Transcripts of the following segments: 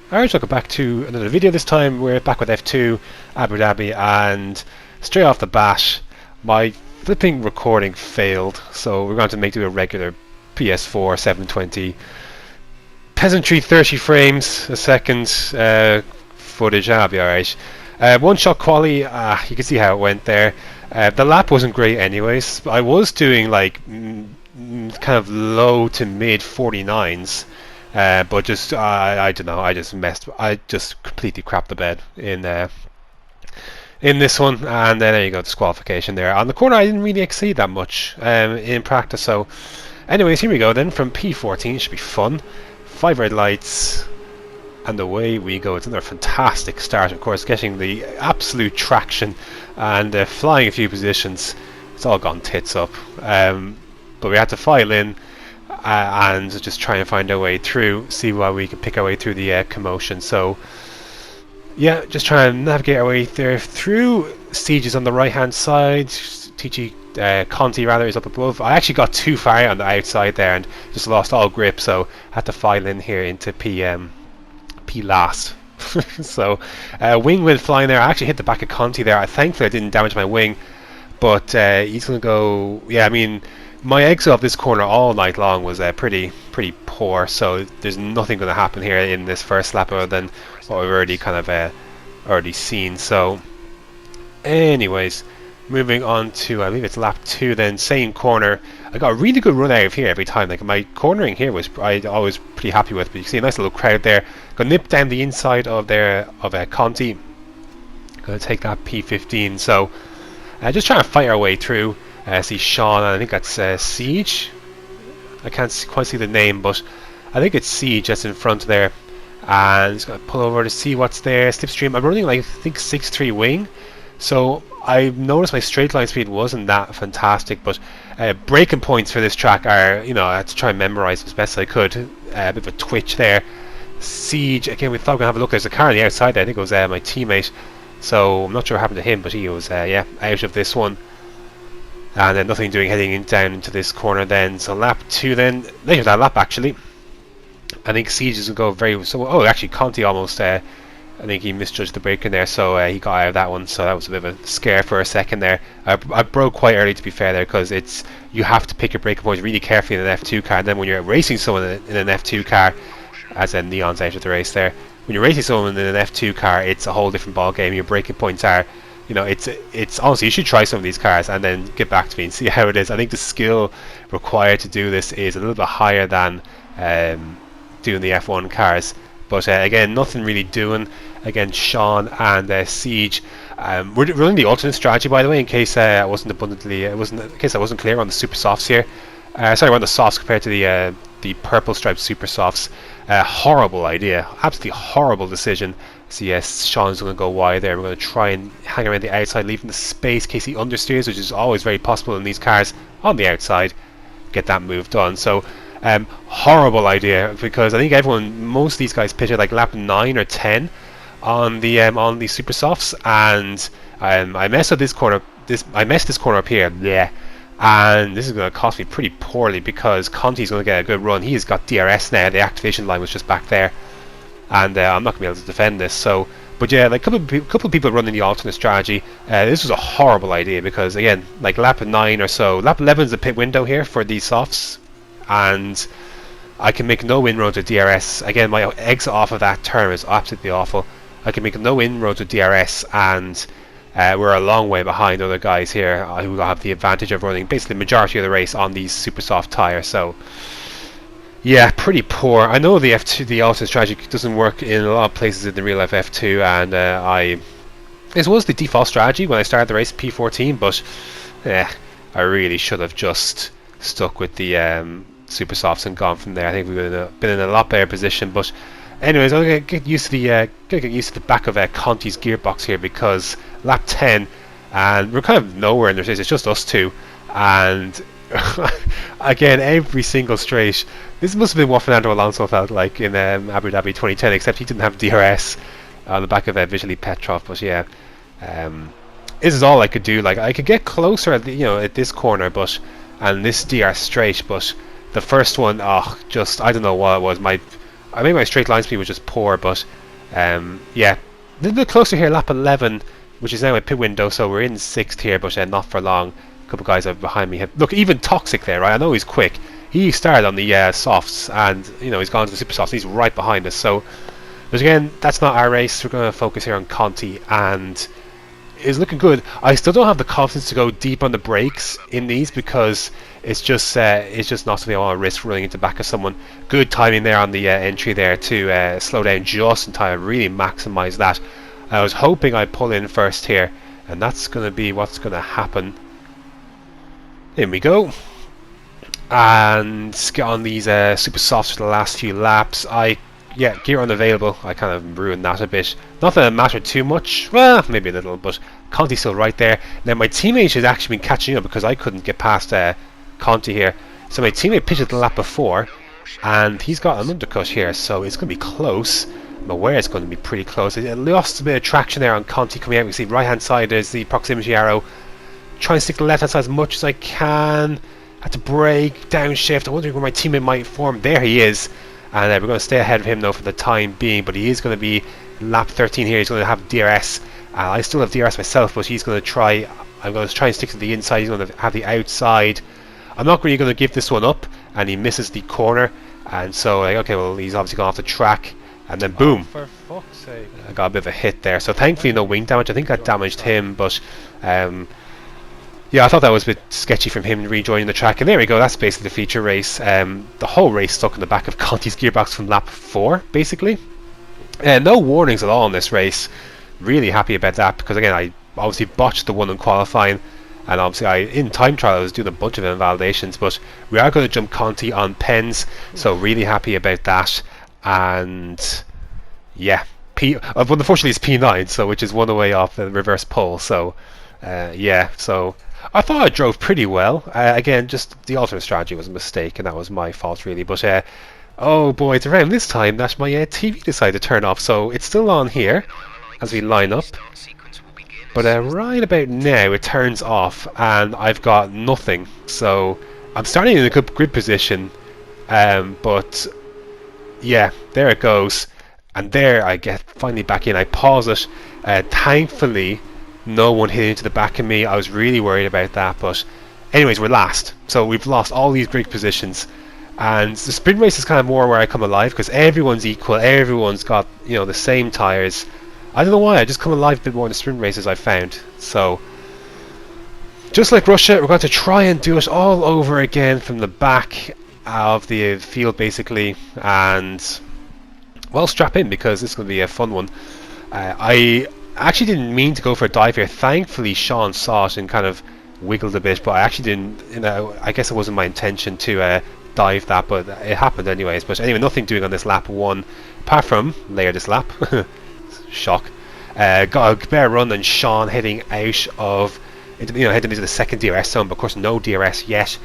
Alright, welcome back to another video. This time we're back with F2 Abu Dhabi, and straight off the bat my flipping recording failed, so we're going to make do a regular PS4 720 peasantry 30 frames a second footage. That'll be alright. One shot quality, you can see how it went there. The lap wasn't great anyways. I was doing like kind of low to mid 49s. But just I don't know. I just completely crapped the bed in this one, and then there you go, disqualification there. On the corner, I didn't really exceed that much in practice. So, anyways, here we go. Then from P14, should be fun. 5 red lights, and away we go. It's another fantastic start, of course, getting the absolute traction and flying a few positions. It's all gone tits up, but we had to file in. And just try and find our way through, see why we can pick our way through the commotion. So yeah, just trying to navigate our way there through. Siege is on the right hand side, TTG Conty rather is up above. I actually got too far on the outside there and just lost all grip, so had to file in here into P last. So wing went flying there. I actually hit the back of Conty there. Thankfully I didn't damage my wing, but he's gonna go. Yeah, I mean, my exit of this corner all night long was pretty poor, so there's nothing going to happen here in this first lap other than what we've already kind of already seen. So anyways, moving on to I believe it's lap 2 then, same corner. I got a really good run out of here every time. Like, my cornering here was I always pretty happy with, but you can see a nice little crowd there. Got nipped down the inside of Conty. Going to take that P15, so just trying to fight our way through. See Sean, and I think that's Siege. I can't quite see the name, but I think it's Siege that's in front there. And just going to pull over to see what's there. Slipstream. I'm running like, I think 6.3 wing, so I noticed my straight line speed wasn't that fantastic. But braking points for this track are, you know, I had to try and memorize as best I could. A bit of a twitch there. Siege again. We thought we were gonna have a look. There's a car on the outside there. I think it was my teammate. So I'm not sure what happened to him, but he was yeah, out of this one. And then nothing doing heading down into this corner then. So lap 2 then, later that lap actually, I think Siege is going to go very, so, oh actually Conty almost, I think he misjudged the braking there, so he got out of that one, so that was a bit of a scare for a second there. I broke quite early, to be fair there, because it's, you have to pick your braking points really carefully in an F2 car, and then when you're racing someone in an F2 car, as in Neon's out of the race there, when you're racing someone in an F2 car, it's a whole different ball game. Your braking points are, you know, it's honestly, you should try some of these cars and then get back to me and see how it is. I think the skill required to do this is a little bit higher than doing the F1 cars. But again, nothing really doing. Again, Sean and Siege. We're running the alternate strategy, by the way, in case I wasn't clear on the super softs here. Sorry, we're on the softs compared to the purple striped super softs. Horrible idea, absolutely horrible decision. So yes, Sean's going to go wide there. We're going to try and hang around the outside, leaving the space in case he understeers, which is always very possible in these cars, on the outside. Get that move done. So horrible idea, because I think most of these guys pitched like lap 9 or 10 on the super softs, and I messed up this corner. I messed this corner up here. Yeah. And this is going to cost me pretty poorly, because Conty's going to get a good run. He's got DRS now. The activation line was just back there, and I'm not going to be able to defend this. So, but yeah, like couple of people running the alternate strategy. This was a horrible idea, because again, like lap 9 or so, lap 11 is the pit window here for these softs, and I can make no inroads with DRS. Again, my exit off of that turn is absolutely awful. I can make no inroads with DRS, and we're a long way behind other guys here who have the advantage of running basically the majority of the race on these super soft tyres. So yeah, pretty poor. I know the F2, the alternate strategy doesn't work in a lot of places in the real life F2, and this was the default strategy when I started the race P14, but I really should have just stuck with the super softs and gone from there. I think we would have been in a lot better position. But anyways, I'm gonna get used to the back of Conty's gearbox here, because lap 10, and we're kind of nowhere in the race. It's just us two, and again, every single straight. This must have been what Fernando Alonso felt like in Abu Dhabi 2010, except he didn't have DRS on the back of Vitaly Petrov. But yeah, this is all I could do. Like, I could get closer at at this corner, and this DR straight, but the first one, just I don't know what it was. I think my straight line speed was just poor, but yeah, a little bit closer here, lap 11, which is now my pit window, so we're in 6th here, but not for long. A couple of guys are behind me. Look, even Toxic there, right? I know he's quick. He started on the softs, and you know he's gone to the super softs. He's right behind us. So, but again, that's not our race. We're going to focus here on Conty, and it's looking good. I still don't have the confidence to go deep on the brakes in these because it's just not something I want to risk running into the back of someone. Good timing there on the entry there to slow down just in time. Really maximise that. I was hoping I'd pull in first here, and that's going to be what's going to happen. In we go. And get on these super softs for the last few laps. Yeah, gear unavailable. I kind of ruined that a bit. Not that it mattered too much. Well, maybe a little, but Conty's still right there. Now my teammate has actually been catching up because I couldn't get past Conty here. So my teammate pitted the lap before, and he's got an undercut here, so it's going to be close. I'm aware it's going to be pretty close. It lost a bit of traction there on Conty coming out. We see right hand side there's the proximity arrow. Try and stick to the left hand side as much as I can. Had to brake, downshift. I'm wondering where my teammate might form. There he is. And we're going to stay ahead of him though for the time being. But he is going to be lap 13 here. He's going to have DRS. I still have DRS myself, but he's going to try. I'm going to try and stick to the inside. He's going to have the outside. I'm not really going to give this one up. And he misses the corner. And so, like, okay, well, he's obviously gone off the track. And then boom. For fuck's sake. I got a bit of a hit there. So thankfully no wing damage. I think that damaged him, but yeah, I thought that was a bit sketchy from him rejoining the track. And there we go, that's basically the feature race. The whole race stuck in the back of Conty's gearbox from lap 4, basically. No warnings at all in this race. Really happy about that, because again, I obviously botched the one in qualifying. And obviously, in time trial, I was doing a bunch of invalidations. But we are going to jump Conty on pens, so really happy about that. And yeah, well, unfortunately it's P9, so which is one away off the reverse pole. So yeah, so I thought I drove pretty well. Again, just the alternate strategy was a mistake, and that was my fault really. But oh boy, it's around this time that my TV decided to turn off, so it's still on here as we line up. But right about now it turns off, and I've got nothing. So I'm starting in a good grid position, but yeah, there it goes. And there I get finally back in. I pause it. Thankfully, no one hit into the back of me. I was really worried about that, but anyways, we're last. So we've lost all these great positions, and the sprint race is kind of more where I come alive because everyone's equal. Everyone's got, you know, the same tires. I don't know why. I just come alive a bit more in the sprint races I've found. So just like Russia, we're going to try and do it all over again from the back of the field, basically, and well, strap in because this is going to be a fun one. I actually didn't mean to go for a dive here. Thankfully Sean saw it and kind of wiggled a bit, but I actually didn't, you know, I guess it wasn't my intention to dive that, but it happened anyways. But anyway, nothing doing on this lap 1 apart from layer this lap. Shock. Got a better run than Sean heading out of, you know, heading into the second DRS zone, but of course no DRS yet.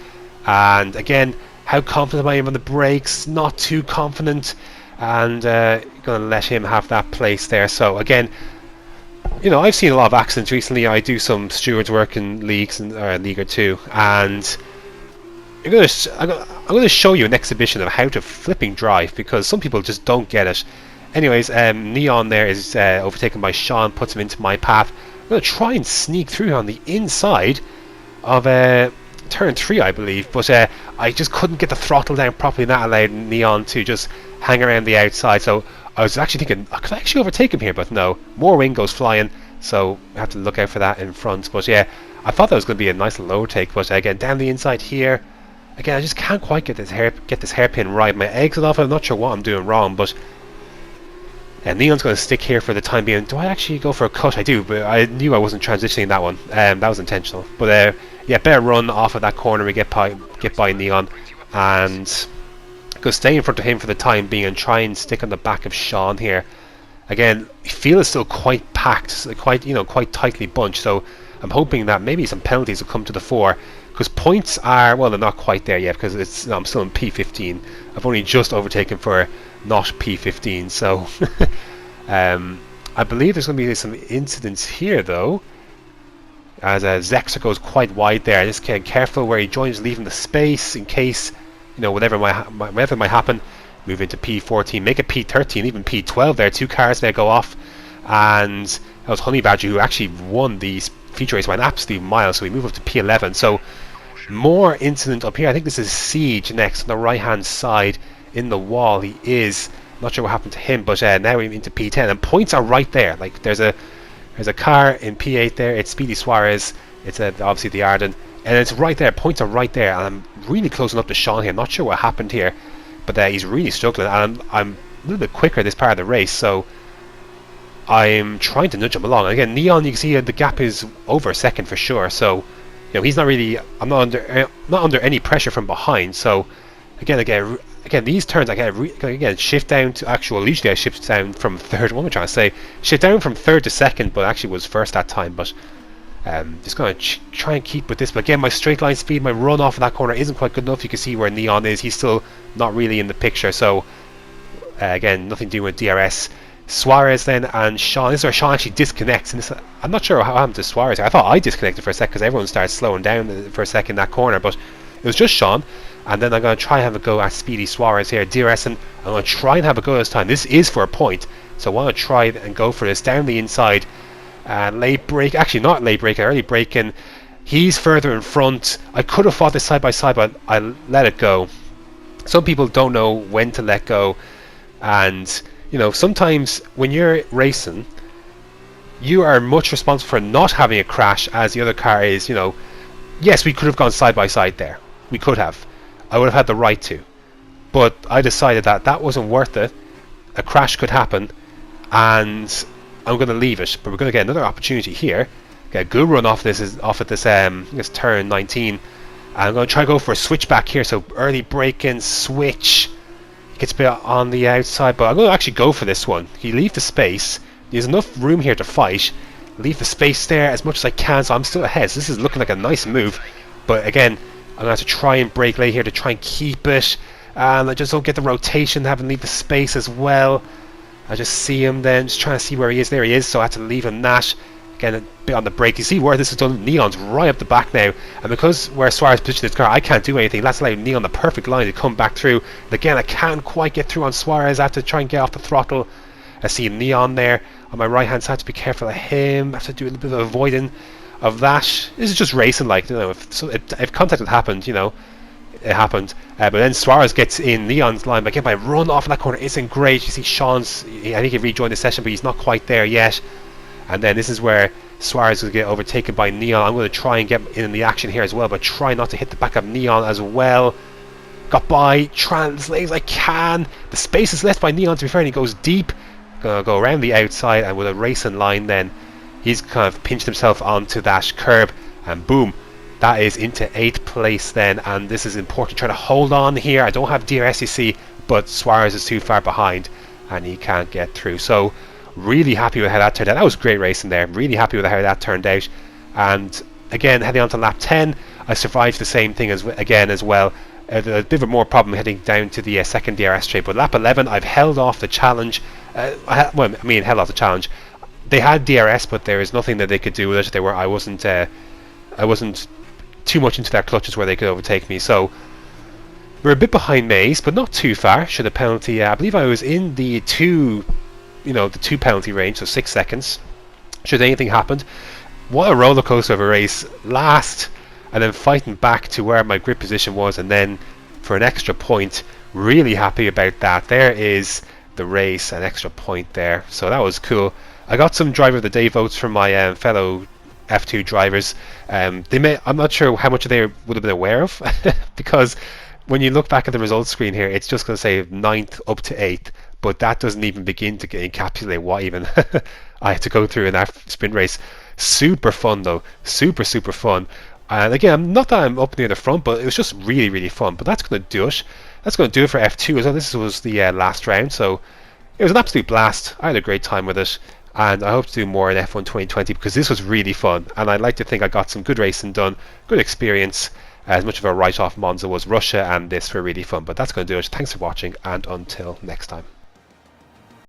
And again, how confident am I on the brakes? Not too confident, and going to let him have that place there. So again, you know, I've seen a lot of accidents recently. I do some stewards work in leagues and League or 2, and I'm going to show you an exhibition of how to flipping drive because some people just don't get it. Anyways, Neon there is overtaken by Sean, puts him into my path. I'm going to try and sneak through on the inside of turn 3, I believe, but I just couldn't get the throttle down properly, and that allowed Neon to just hang around the outside. So I was actually thinking, could I actually overtake him here? But no, more wing goes flying, so I have to look out for that in front. But yeah, I thought that was going to be a nice little overtake, but again, down the inside here, again, I just can't quite get this hairpin right. My exit off, I'm not sure what I'm doing wrong, but Neon's going to stick here for the time being. Do I actually go for a cut? I do, but I knew I wasn't transitioning that one. That was intentional. But yeah, better run off of that corner. We get by Neon, and go stay in front of him for the time being and try and stick on the back of Sean here. Again, field is still quite packed, quite tightly bunched. So I'm hoping that maybe some penalties will come to the fore, because points are, well, they're not quite there yet because I'm still in P15. I've only just overtaken for not P15, so I believe there's going to be some incidents here though, as Zexer goes quite wide there. Just get careful where he joins, leaving the space in case, you know, whatever might happen. move into P14, make it P13, even P12 there. 2 cars there go off, and that was Honey Badger who actually won the feature race by an absolute mile, so we move up to P11. So more incident up here. I think this is Siege next on the right hand side in the wall. He is, not sure what happened to him, but now we're into P10, and points are right there. Like there's a car in P8 there. It's Speedy Suarez, it's obviously the Arden, and it's right there. Points are right there, and I'm really closing up to Sean here. Not sure what happened here, but he's really struggling, and I'm a little bit quicker this part of the race, so I'm trying to nudge him along. And again, Neon, you can see the gap is over a second for sure, so you know he's not really, I'm not under any pressure from behind. So again these turns I get shift down to actual, usually I shift down from third, what am I trying to say, shift down from third to second, but actually was first that time. But just going to try and keep with this. But again, my straight line speed, my run off in that corner isn't quite good enough. You can see where Neon is, he's still not really in the picture. So again, nothing to do with DRS. Suarez then and Sean, this is where Sean actually disconnects, and I'm not sure how happened to Suarez. I thought I disconnected for a second because everyone started slowing down for a second in that corner, but it was just Sean. And then I'm going to try and have a go at Speedy Suarez here, DRSing. I'm going to try and have a go this time. This is for a point, so I want to try and go for this down the inside. Late break, actually not late break, early break in. He's further in front. I could have fought this side by side, but I let it go. Some people don't know when to let go, and you know, sometimes when you're racing, you are much responsible for not having a crash as the other car is. You know, yes, we could have gone side by side there. We could have. I would have had the right to. But I decided that wasn't worth it. A crash could happen, and I'm going to leave it. But we're going to get another opportunity here. Get a good run off this turn 19. And I'm going to try to go for a switchback here. So early break-in, switch. Gets a bit on the outside, but I'm going to actually go for this one. You leave the space. There's enough room here to fight. Leave the space there as much as I can, so I'm still ahead. So this is looking like a nice move. But again, I'm going to have to try and brake late here to try and keep it. And I just don't get the rotation, having to leave the space as well. I just see him then, just trying to see where he is. There he is, so I had to leave him that. Again, a bit on the brake. You see where this is done? Neon's right up the back now. And because where Suarez positioned his car, I can't do anything. That's allowed Neon the perfect line to come back through. And again, I can't quite get through on Suarez. I have to try and get off the throttle. I see Neon there on my right hand side, to be careful of him. I have to do a little bit of avoiding of that. This is just racing, like, you know, if contact had happened, you know, it happened. But then Suarez gets in Neon's line. But again, my run off in that corner isn't great. You see Sean's, I think he rejoined the session, but he's not quite there yet. And then this is where Suarez will get overtaken by Neon. I'm going to try and get in the action here as well, but try not to hit the back of Neon as well. Got by, translates I can. The space is left by Neon, to be fair, and he goes deep. Gonna go around the outside, and with a racing line then, he's kind of pinched himself onto that curb, and boom, that is into 8th place then. And this is important, trying to hold on here. I don't have DRS, you see, but Suarez is too far behind, and he can't get through. So really happy with how that turned out. That was great racing there. Really happy with how that turned out. And again, heading on to lap 10, I survived the same thing as well. A bit of a more problem heading down to the second DRS straight. But lap 11, I've held off the challenge. Held off the challenge. They had DRS, but there is nothing that they could do with it. I wasn't too much into their clutches where they could overtake me. So we're a bit behind Maze, but not too far. Should a penalty? I believe I was in the two penalty range, so 6 seconds. Should anything happen, what a roller coaster of a race! Last, and then fighting back to where my grip position was, and then for an extra point. Really happy about that. There is the race, an extra point there. So that was cool. I got some driver of the day votes from my fellow F2 drivers. I'm not sure how much they would have been aware of because when you look back at the results screen here, it's just going to say 9th up to 8th. But that doesn't even begin to encapsulate what even I had to go through in that sprint race. Super fun though, super fun. And again, not that I'm up near the front, but it was just really fun. But that's going to do it. That's going to do it for F2 as well. This was the last round, so it was an absolute blast. I had a great time with it, and I hope to do more in F1 2020 because this was really fun. And I'd like to think I got some good racing done, good experience. As much of a write-off Monza was Russia, and this were really fun. But that's going to do it. Thanks for watching, and until next time.